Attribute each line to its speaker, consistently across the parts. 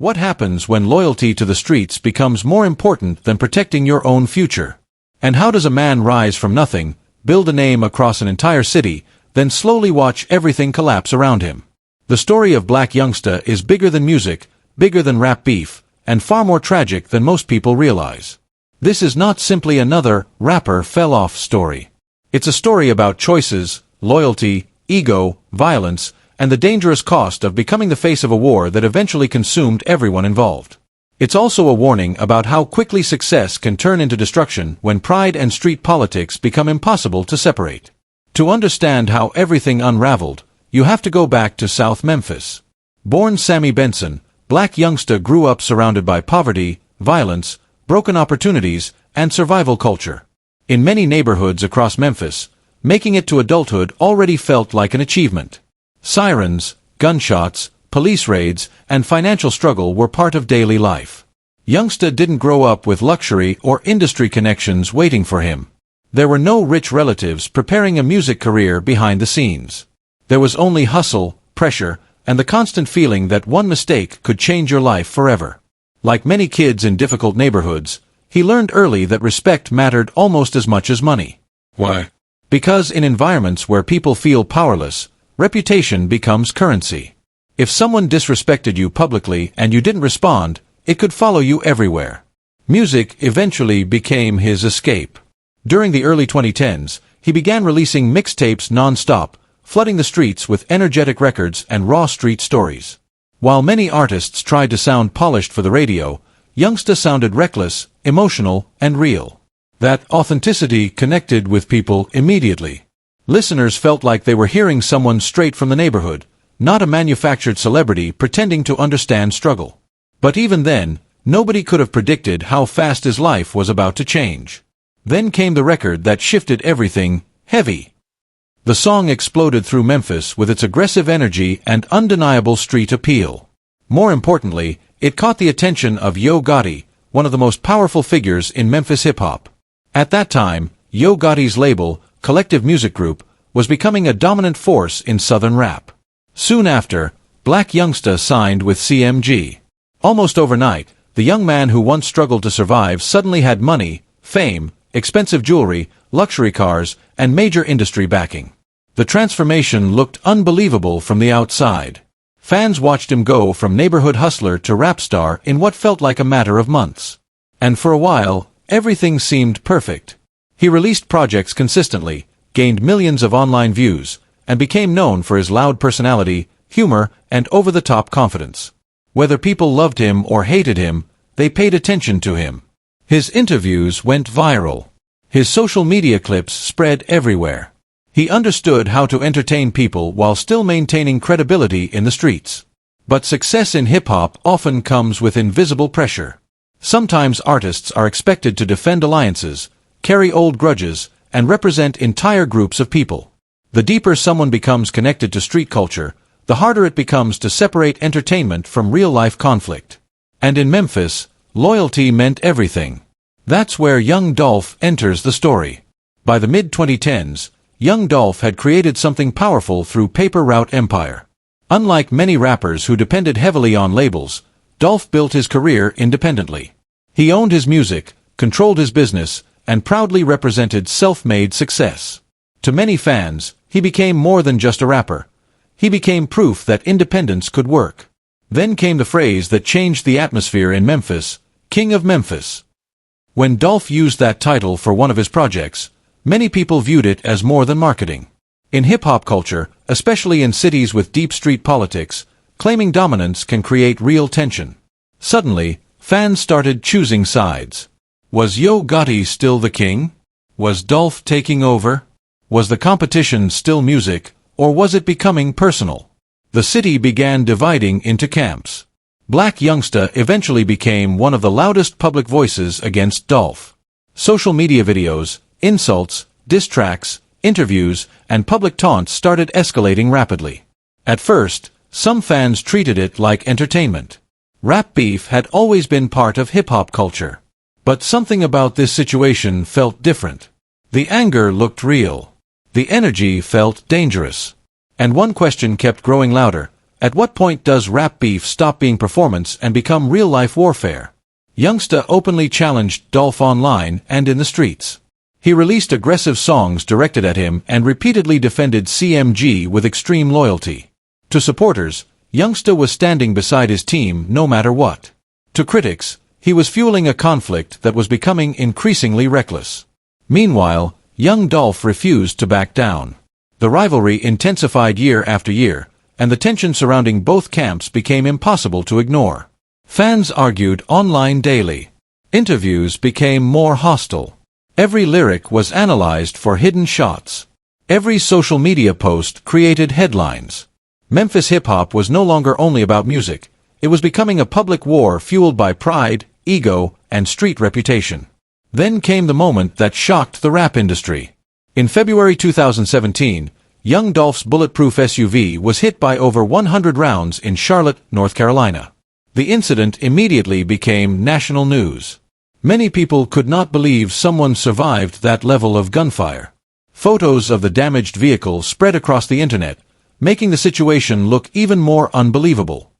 Speaker 1: What happens when loyalty to the streets becomes more important than protecting your own future? And how does a man rise from nothing, build a name across an entire city, then slowly watch everything collapse around him? The story of Blac Youngsta is bigger than music, bigger than rap beef, and far more tragic than most people realize. This is not simply another rapper fell off story. It's a story about choices, loyalty, ego, violence, and the dangerous cost of becoming the face of a war that eventually consumed everyone involved. It's also a warning about how quickly success can turn into destruction when pride and street politics become impossible to separate. To understand how everything unraveled, you have to go back to South Memphis. Born Sammie Benson, Blac Youngsta grew up surrounded by poverty, violence, broken opportunities, and survival culture. In many neighborhoods across Memphis, making it to adulthood already felt like an achievement. Sirens, gunshots, police raids, and financial struggle were part of daily life. Youngsta didn't grow up with luxury or industry connections waiting for him. There were no rich relatives preparing a music career behind the scenes. There was only hustle, pressure, and the constant feeling that one mistake could change your life forever. Like many kids in difficult neighborhoods, he learned early that respect mattered almost as much as money.
Speaker 2: Why?
Speaker 1: Because in environments where people feel powerless, reputation becomes currency. If someone disrespected you publicly and you didn't respond, it could follow you everywhere. Music eventually became his escape. During the early 2010s, he began releasing mixtapes non-stop, flooding the streets with energetic records and raw street stories. While many artists tried to sound polished for the radio, Youngsta sounded reckless, emotional, and real. That authenticity connected with people immediately. Listeners felt like they were hearing someone straight from the neighborhood, not a manufactured celebrity pretending to understand struggle. But even then, nobody could have predicted how fast his life was about to change. Then came the record that shifted everything, Heavy. The song exploded through Memphis with its aggressive energy and undeniable street appeal. More importantly, it caught the attention of Yo Gotti, one of the most powerful figures in Memphis hip-hop. At that time, Yo Gotti's label, Collective Music Group, was becoming a dominant force in Southern rap. Soon after, Blac Youngsta signed with CMG. Almost overnight, the young man who once struggled to survive suddenly had money, fame, expensive jewelry, luxury cars, and major industry backing. The transformation looked unbelievable from the outside. Fans watched him go from neighborhood hustler to rap star in what felt like a matter of months. And for a while, everything seemed perfect. He released projects consistently, gained millions of online views, and became known for his loud personality, humor, and over-the-top confidence. Whether people loved him or hated him, they paid attention to him. His interviews went viral. His social media clips spread everywhere. He understood how to entertain people while still maintaining credibility in the streets. But success in hip-hop often comes with invisible pressure. Sometimes artists are expected to defend alliances, carry old grudges, and represent entire groups of people. The deeper someone becomes connected to street culture, the harder it becomes to separate entertainment from real-life conflict. And in Memphis, loyalty meant everything. That's where Young Dolph enters the story. By the mid-2010s, Young Dolph had created something powerful through Paper Route Empire. Unlike many rappers who depended heavily on labels, Dolph built his career independently. He owned his music, controlled his business, and proudly represented self-made success. To many fans, he became more than just a rapper. He became proof that independence could work. Then came the phrase that changed the atmosphere in Memphis, King of Memphis. When Dolph used that title for one of his projects, many people viewed it as more than marketing. In hip-hop culture, especially in cities with deep street politics, claiming dominance can create real tension. Suddenly, fans started choosing sides. Was Yo Gotti still the king? Was Dolph taking over? Was the competition still music, or was it becoming personal? The city began dividing into camps. Blac Youngsta eventually became one of the loudest public voices against Dolph. Social media videos, insults, diss tracks, interviews, and public taunts started escalating rapidly. At first, some fans treated it like entertainment. Rap beef had always been part of hip-hop culture. But something about this situation felt different. The anger looked real. The energy felt dangerous. And one question kept growing louder. At what point does rap beef stop being performance and become real-life warfare? Youngsta openly challenged Dolph online and in the streets. He released aggressive songs directed at him and repeatedly defended CMG with extreme loyalty. To supporters, Youngsta was standing beside his team no matter what. To critics, he was fueling a conflict that was becoming increasingly reckless. Meanwhile, young Dolph refused to back down. The rivalry intensified year after year, and the tension surrounding both camps became impossible to ignore. Fans argued online daily. Interviews became more hostile. Every lyric was analyzed for hidden shots. Every social media post created headlines. Memphis hip-hop was no longer only about music. It was becoming a public war fueled by pride, ego, and street reputation. Then came the moment that shocked the rap industry. In February 2017, young Dolph's bulletproof SUV was hit by over 100 rounds in Charlotte, North Carolina. The incident immediately became national news. Many people could not believe someone survived that level of gunfire. Photos of the damaged vehicle spread across the internet, making the situation look even more unbelievable.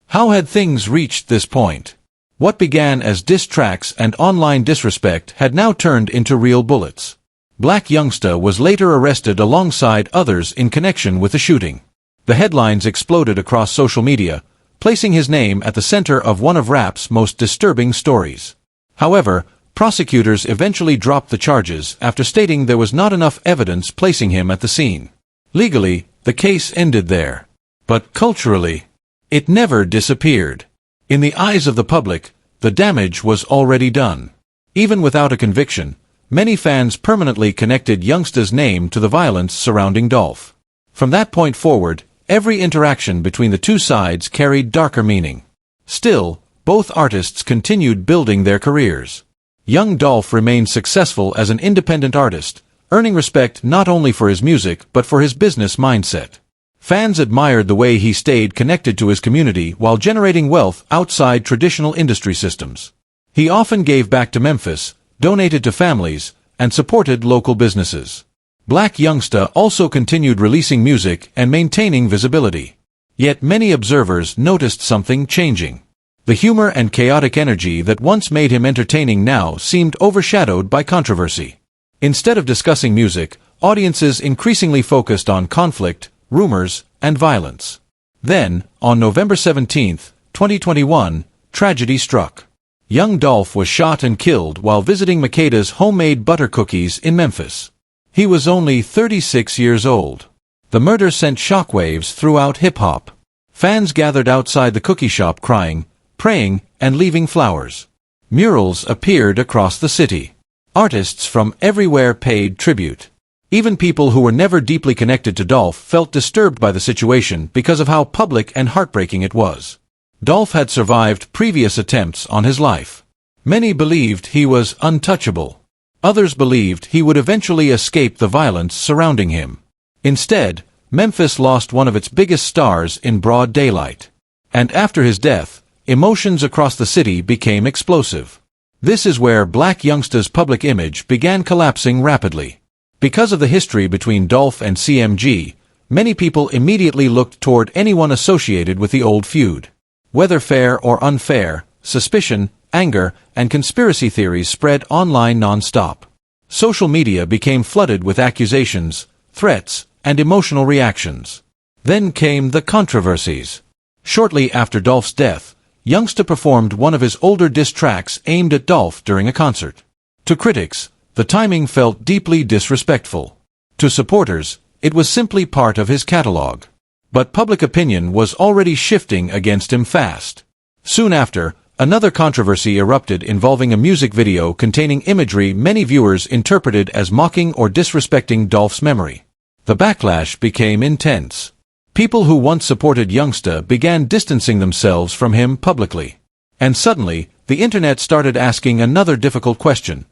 Speaker 1: How had things reached this point? What began as diss tracks and online disrespect had now turned into real bullets. Blac Youngsta was later arrested alongside others in connection with the shooting. The headlines exploded across social media, placing his name at the center of one of rap's most disturbing stories. However, prosecutors eventually dropped the charges after stating there was not enough evidence placing him at the scene. Legally, the case ended there. But culturally, it never disappeared. In the eyes of the public, the damage was already done. Even without a conviction, many fans permanently connected Youngsta's name to the violence surrounding Dolph. From that point forward, every interaction between the two sides carried darker meaning. Still, both artists continued building their careers. Young Dolph remained successful as an independent artist, earning respect not only for his music but for his business mindset. Fans admired the way he stayed connected to his community while generating wealth outside traditional industry systems. He often gave back to Memphis, donated to families, and supported local businesses. Blac Youngsta also continued releasing music and maintaining visibility. Yet many observers noticed something changing. The humor and chaotic energy that once made him entertaining now seemed overshadowed by controversy. Instead of discussing music, audiences increasingly focused on conflict, rumors, and violence. Then, on November 17, 2021, tragedy struck. Young Dolph was shot and killed while visiting Makeda's homemade butter cookies in Memphis. He was only 36 years old. The murder sent shockwaves throughout hip-hop. Fans gathered outside the cookie shop crying, praying, and leaving flowers. Murals appeared across the city. Artists from everywhere paid tribute. Even people who were never deeply connected to Dolph felt disturbed by the situation because of how public and heartbreaking it was. Dolph had survived previous attempts on his life. Many believed he was untouchable. Others believed he would eventually escape the violence surrounding him. Instead, Memphis lost one of its biggest stars in broad daylight. And after his death, emotions across the city became explosive. This is where Blac Youngsta's public image began collapsing rapidly. Because of the history between Dolph and CMG, many people immediately looked toward anyone associated with the old feud. Whether fair or unfair, suspicion, anger, and conspiracy theories spread online non-stop. Social media became flooded with accusations, threats, and emotional reactions. Then came the controversies. Shortly after Dolph's death, Youngsta performed one of his older diss tracks aimed at Dolph during a concert. To critics, the timing felt deeply disrespectful. To supporters, it was simply part of his catalog. But public opinion was already shifting against him fast. Soon after, another controversy erupted involving a music video containing imagery many viewers interpreted as mocking or disrespecting Dolph's memory. The backlash became intense. People who once supported Youngsta began distancing themselves from him publicly. And suddenly, the internet started asking another difficult question.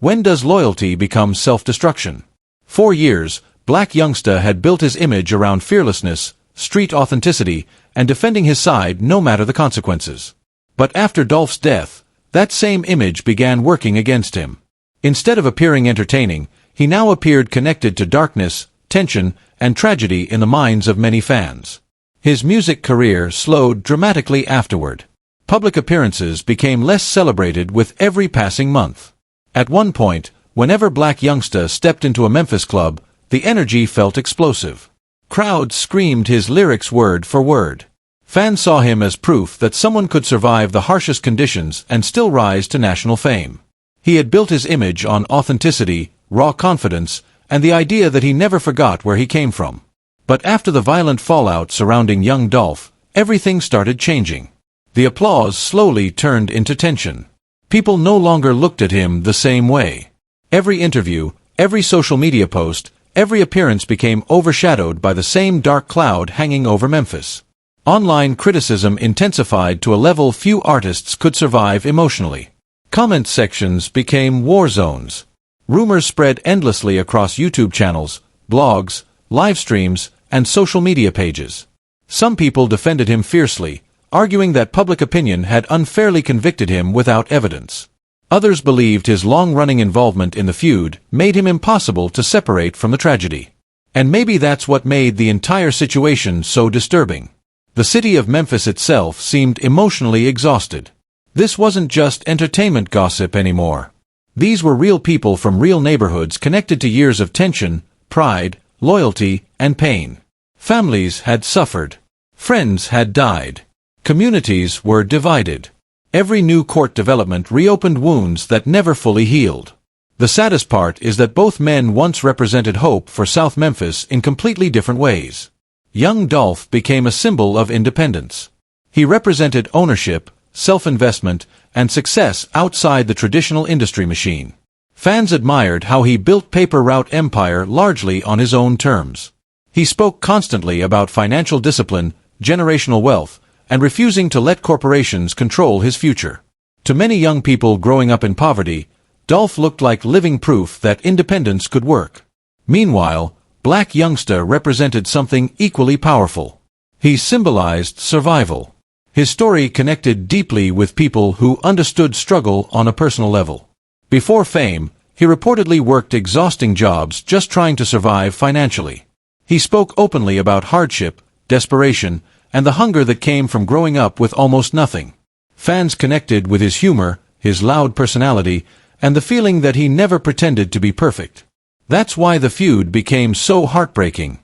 Speaker 1: When does loyalty become self-destruction? For years, Blac Youngsta had built his image around fearlessness, street authenticity, and defending his side no matter the consequences. But after Dolph's death, that same image began working against him. Instead of appearing entertaining, he now appeared connected to darkness, tension, and tragedy in the minds of many fans. His music career slowed dramatically afterward. Public appearances became less celebrated with every passing month. At one point, whenever Blac Youngsta stepped into a Memphis club, the energy felt explosive. Crowds screamed his lyrics word for word. Fans saw him as proof that someone could survive the harshest conditions and still rise to national fame. He had built his image on authenticity, raw confidence, and the idea that he never forgot where he came from. But after the violent fallout surrounding young Dolph, everything started changing. The applause slowly turned into tension. People no longer looked at him the same way. Every interview, every social media post, every appearance became overshadowed by the same dark cloud hanging over Memphis. Online criticism intensified to a level few artists could survive emotionally. Comment sections became war zones. Rumors spread endlessly across YouTube channels, blogs, live streams, and social media pages. Some people defended him fiercely, arguing that public opinion had unfairly convicted him without evidence. Others believed his long-running involvement in the feud made him impossible to separate from the tragedy. And maybe that's what made the entire situation so disturbing. The city of Memphis itself seemed emotionally exhausted. This wasn't just entertainment gossip anymore. These were real people from real neighborhoods connected to years of tension, pride, loyalty, and pain. Families had suffered. Friends had died. Communities were divided. Every new court development reopened wounds that never fully healed. The saddest part is that both men once represented hope for South Memphis in completely different ways. Young Dolph became a symbol of independence. He represented ownership, self-investment, and success outside the traditional industry machine. Fans admired how he built paper route empire largely on his own terms. He spoke constantly about financial discipline, generational wealth, and refusing to let corporations control his future. To many young people growing up in poverty, Dolph looked like living proof that independence could work. Meanwhile, Blac Youngsta represented something equally powerful. He symbolized survival. His story connected deeply with people who understood struggle on a personal level. Before fame, he reportedly worked exhausting jobs just trying to survive financially. He spoke openly about hardship, desperation, and the hunger that came from growing up with almost nothing. Fans connected with his humor, his loud personality, and the feeling that he never pretended to be perfect. That's why the feud became so heartbreaking.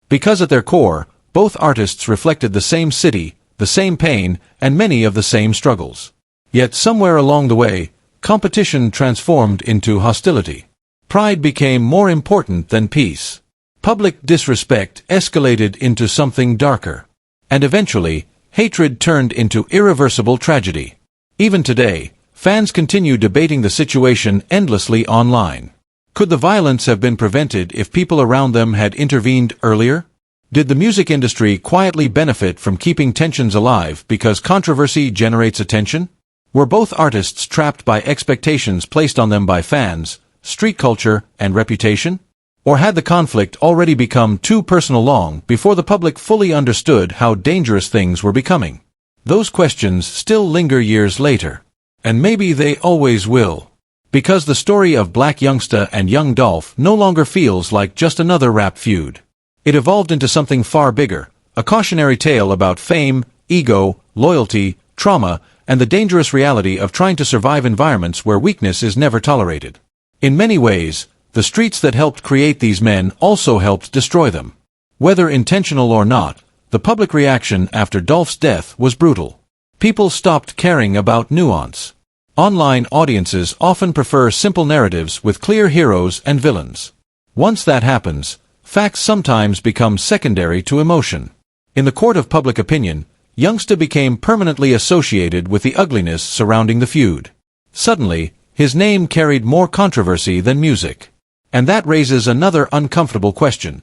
Speaker 1: Because at their core, both artists reflected the same city, the same pain, and many of the same struggles. Yet somewhere along the way, competition transformed into hostility. Pride became more important than peace. Public disrespect escalated into something darker. And eventually, hatred turned into irreversible tragedy. Even today, fans continue debating the situation endlessly online. Could the violence have been prevented if people around them had intervened earlier? Did the music industry quietly benefit from keeping tensions alive because controversy generates attention? Were both artists trapped by expectations placed on them by fans, street culture, and reputation? Or had the conflict already become too personal long before the public fully understood how dangerous things were becoming? Those questions still linger years later. And maybe they always will. Because the story of Blac Youngsta and young Dolph no longer feels like just another rap feud. It evolved into something far bigger, a cautionary tale about fame, ego, loyalty, trauma, and the dangerous reality of trying to survive environments where weakness is never tolerated. In many ways, the streets that helped create these men also helped destroy them. Whether intentional or not, the public reaction after Dolph's death was brutal. People stopped caring about nuance. Online audiences often prefer simple narratives with clear heroes and villains. Once that happens, facts sometimes become secondary to emotion. In the court of public opinion, Youngsta became permanently associated with the ugliness surrounding the feud. Suddenly, his name carried more controversy than music. And that raises another uncomfortable question.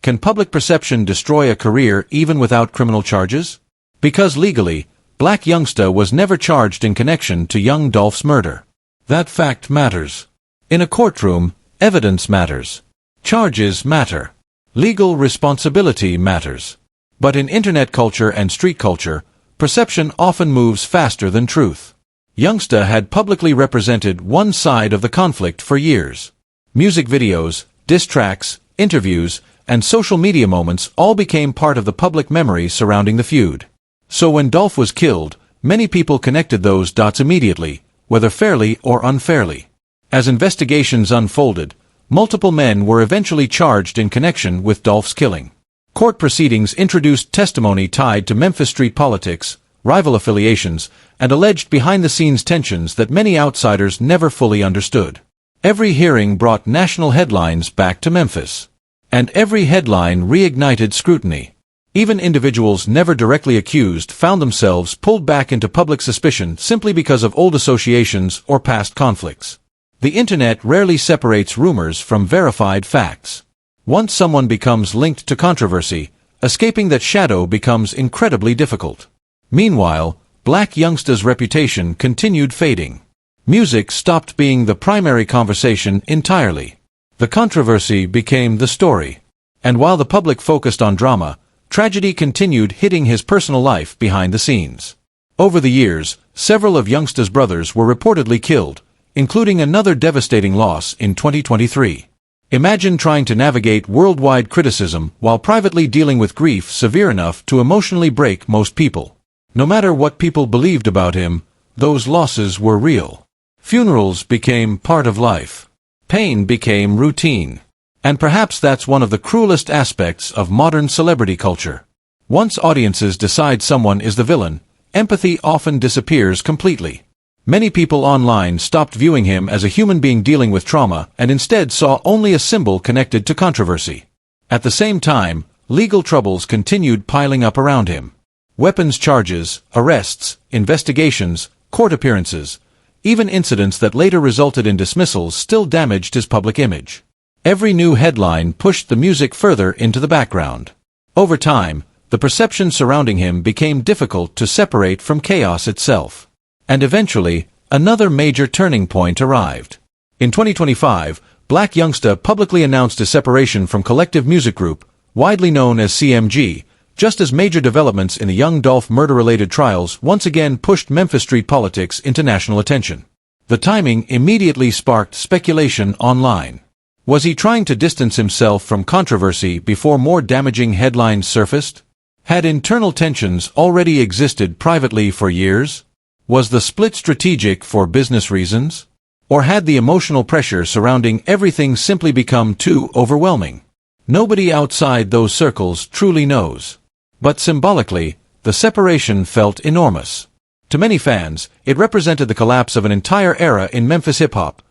Speaker 1: Can public perception destroy a career even without criminal charges? Because legally, Blac Youngsta was never charged in connection to young Dolph's murder. That fact matters. In a courtroom, evidence matters. Charges matter. Legal responsibility matters. But in internet culture and street culture, perception often moves faster than truth. Youngsta had publicly represented one side of the conflict for years. Music videos, diss tracks, interviews, and social media moments all became part of the public memory surrounding the feud. So when Dolph was killed, many people connected those dots immediately, whether fairly or unfairly. As investigations unfolded, multiple men were eventually charged in connection with Dolph's killing. Court proceedings introduced testimony tied to Memphis street politics, rival affiliations, and alleged behind-the-scenes tensions that many outsiders never fully understood. Every hearing brought national headlines back to Memphis. And every headline reignited scrutiny. Even individuals never directly accused found themselves pulled back into public suspicion simply because of old associations or past conflicts. The internet rarely separates rumors from verified facts. Once someone becomes linked to controversy, escaping that shadow becomes incredibly difficult. Meanwhile, Blac Youngsta's reputation continued fading. Music stopped being the primary conversation entirely. The controversy became the story. And while the public focused on drama, tragedy continued hitting his personal life behind the scenes. Over the years, several of Youngsta's brothers were reportedly killed, including another devastating loss in 2023. Imagine trying to navigate worldwide criticism while privately dealing with grief severe enough to emotionally break most people. No matter what people believed about him, those losses were real. Funerals became part of life. Pain became routine. And perhaps that's one of the cruelest aspects of modern celebrity culture. Once audiences decide someone is the villain, empathy often disappears completely. Many people online stopped viewing him as a human being dealing with trauma and instead saw only a symbol connected to controversy. At the same time, legal troubles continued piling up around him. Weapons charges, arrests, investigations, court appearances, even incidents that later resulted in dismissals still damaged his public image. Every new headline pushed the music further into the background. Over time, the perception surrounding him became difficult to separate from chaos itself. And eventually, another major turning point arrived. In 2025, Blac Youngsta publicly announced his separation from Collective Music Group, widely known as CMG, just as major developments in the young Dolph murder-related trials once again pushed Memphis street politics into national attention. The timing immediately sparked speculation online. Was he trying to distance himself from controversy before more damaging headlines surfaced? Had internal tensions already existed privately for years? Was the split strategic for business reasons? Or had the emotional pressure surrounding everything simply become too overwhelming? Nobody outside those circles truly knows. But symbolically, the separation felt enormous. To many fans, it represented the collapse of an entire era in Memphis hip-hop,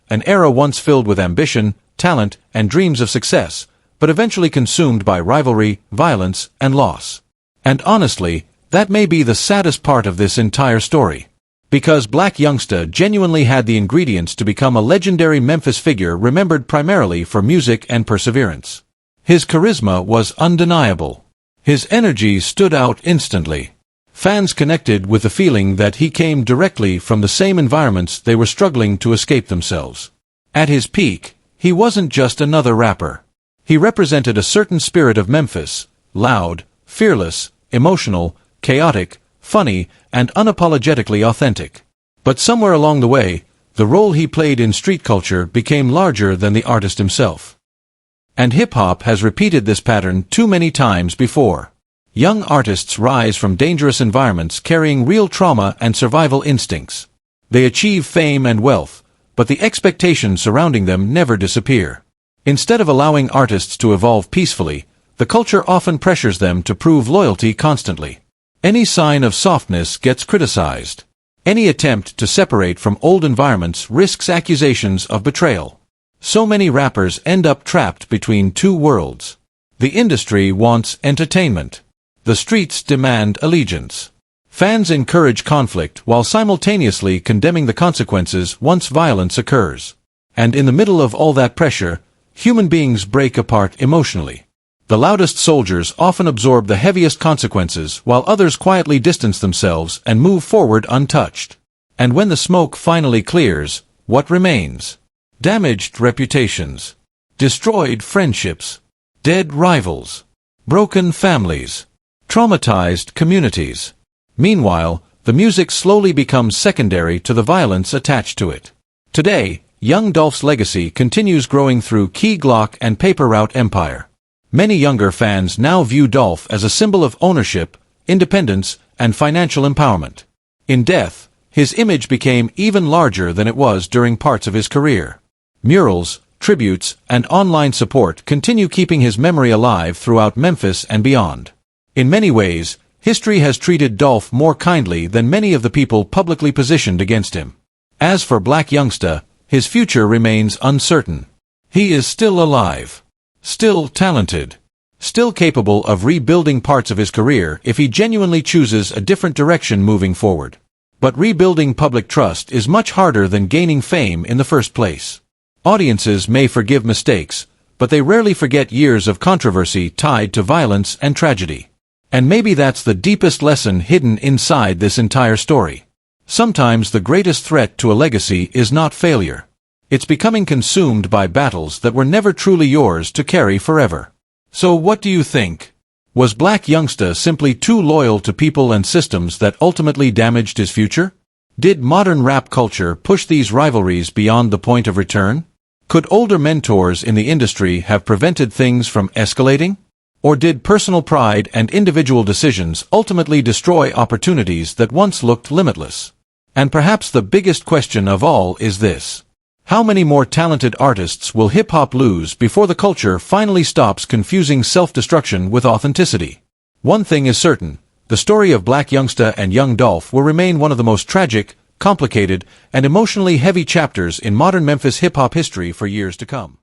Speaker 1: an era once filled with ambition, talent, and dreams of success, but eventually consumed by rivalry, violence, and loss. And honestly, that may be the saddest part of this entire story. Because Blac Youngsta genuinely had the ingredients to become a legendary Memphis figure remembered primarily for music and perseverance. His charisma was undeniable. His energy stood out instantly. Fans connected with the feeling that he came directly from the same environments they were struggling to escape themselves. At his peak, he wasn't just another rapper. He represented a certain spirit of Memphis, loud, fearless, emotional, chaotic, funny, and unapologetically authentic. But somewhere along the way, the role he played in street culture became larger than the artist himself. And hip-hop has repeated this pattern too many times before. Young artists rise from dangerous environments carrying real trauma and survival instincts. They achieve fame and wealth, but the expectations surrounding them never disappear. Instead of allowing artists to evolve peacefully, the culture often pressures them to prove loyalty constantly. Any sign of softness gets criticized. Any attempt to separate from old environments risks accusations of betrayal. So many rappers end up trapped between two worlds. The industry wants entertainment. The streets demand allegiance. Fans encourage conflict while simultaneously condemning the consequences once violence occurs. And in the middle of all that pressure, human beings break apart emotionally. The loudest soldiers often absorb the heaviest consequences while others quietly distance themselves and move forward untouched. And when the smoke finally clears, what remains? Damaged reputations, destroyed friendships, dead rivals, broken families, traumatized communities. Meanwhile, the music slowly becomes secondary to the violence attached to it. Today, young Dolph's legacy continues growing through Key Glock and Paper Route Empire. Many younger fans now view Dolph as a symbol of ownership, independence, and financial empowerment. In death, his image became even larger than it was during parts of his career. Murals, tributes, and online support continue keeping his memory alive throughout Memphis and beyond. In many ways, history has treated Dolph more kindly than many of the people publicly positioned against him. As for Blac Youngsta, his future remains uncertain. He is still alive, still talented, still capable of rebuilding parts of his career if he genuinely chooses a different direction moving forward. But rebuilding public trust is much harder than gaining fame in the first place. Audiences may forgive mistakes, but they rarely forget years of controversy tied to violence and tragedy. And maybe that's the deepest lesson hidden inside this entire story. Sometimes the greatest threat to a legacy is not failure. It's becoming consumed by battles that were never truly yours to carry forever. So what do you think? Was Blac Youngsta simply too loyal to people and systems that ultimately damaged his future? Did modern rap culture push these rivalries beyond the point of return? Could older mentors in the industry have prevented things from escalating? Or did personal pride and individual decisions ultimately destroy opportunities that once looked limitless? And perhaps the biggest question of all is this: how many more talented artists will hip-hop lose before the culture finally stops confusing self-destruction with authenticity? One thing is certain: the story of Blac Youngsta and young Dolph will remain one of the most tragic, complicated, and emotionally heavy chapters in modern Memphis hip-hop history for years to come.